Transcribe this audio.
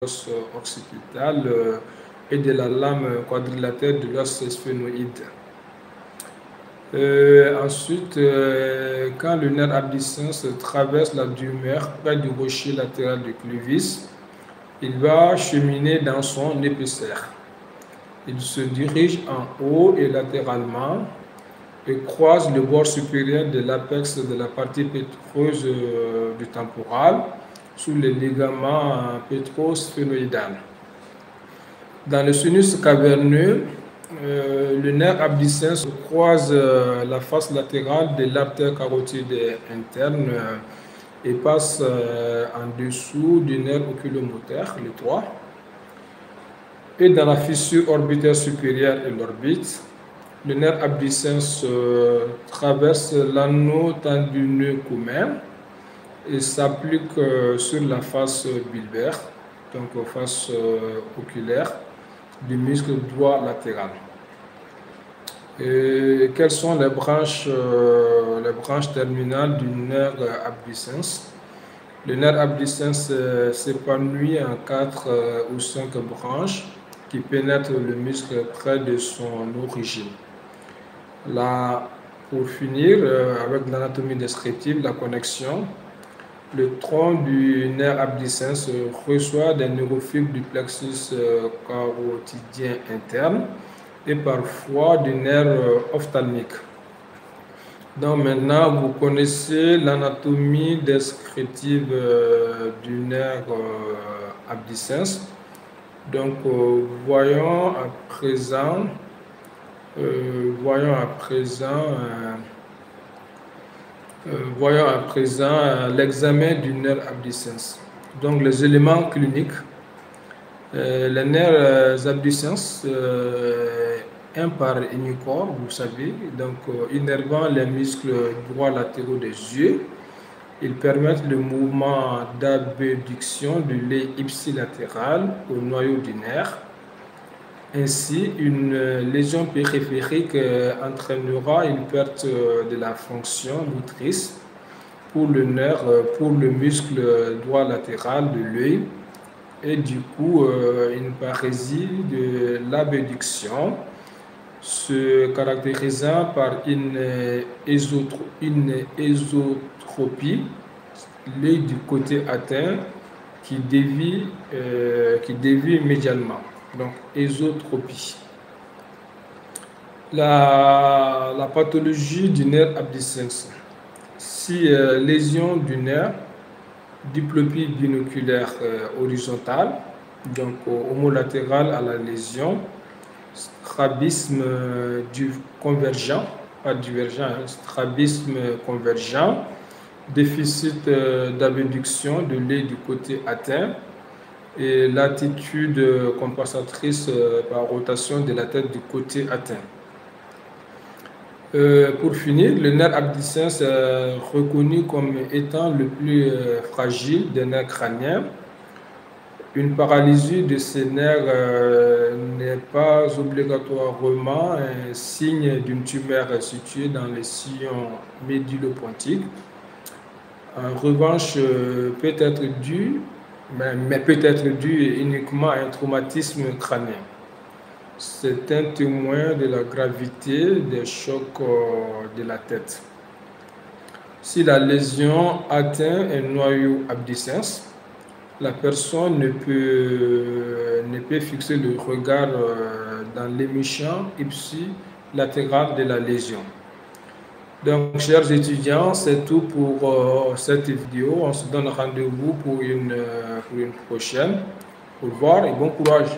l'os occipital et de la lame quadrilatère de l'os sphénoïde. Ensuite, quand le nerf abducens traverse l'abdomen près du rocher latéral du clivis, il va cheminer dans son épaisseur. Il se dirige en haut et latéralement et croise le bord supérieur de l'apex de la partie pétreuse du temporal sous les ligaments pétrosphénoïdal. Dans le sinus caverneux, le nerf abducens croise la face latérale de l'artère carotide interne et passe en dessous du nerf oculomoteur, le 3. Et dans la fissure orbitaire supérieure et l'orbite, le nerf abducens traverse l'anneau tendineux commun et s'applique sur la face bulbaire, donc face oculaire du muscle droit latéral. Et quelles sont les branches terminales du nerf abducens? Le nerf abducens s'épanouit en 4 ou 5 branches qui pénètrent le muscle près de son origine. Là, pour finir, avec l'anatomie descriptive, la connexion, le tronc du nerf abducens reçoit des neurofibres du plexus carotidien interne et parfois du nerf ophtalmique. Donc maintenant, vous connaissez l'anatomie descriptive du nerf abducens. Donc, voyons à présent l'examen du nerf abducens. Donc, les éléments cliniques. Les nerfs abducens, un par unicorps, vous savez, donc innervant les muscles droits latéraux des yeux. Ils permettent le mouvement d'abduction du lait ipsilatéral au noyau du nerf. Ainsi, une lésion périphérique entraînera une perte de la fonction motrice pour le nerf, pour le muscle droit latéral de l'œil et du coup une parésie de l'abduction se caractérisant par une ésotropie, l'œil du côté atteint qui dévie médialement. Donc, ésotropie. La pathologie du nerf abducens. Si lésion du nerf, diplopie binoculaire horizontale, donc homolatérale à la lésion, strabisme convergent, pas divergent, strabisme convergent, déficit d'abduction de l'œil du côté atteint et l'attitude compensatrice par rotation de la tête du côté atteint. Pour finir, le nerf abducens est reconnu comme étant le plus fragile des nerfs crâniens. Une paralysie de ces nerfs n'est pas obligatoirement un signe d'une tumeur située dans les sillons médullopontiques. En revanche, peut être due uniquement à un traumatisme crânien. C'est un témoin de la gravité des chocs de la tête. Si la lésion atteint un noyau abducens, la personne ne peut fixer le regard dans l'émission ipsilatérale de la lésion. Donc, chers étudiants, c'est tout pour cette vidéo. On se donne rendez-vous pour une prochaine. Au revoir et bon courage.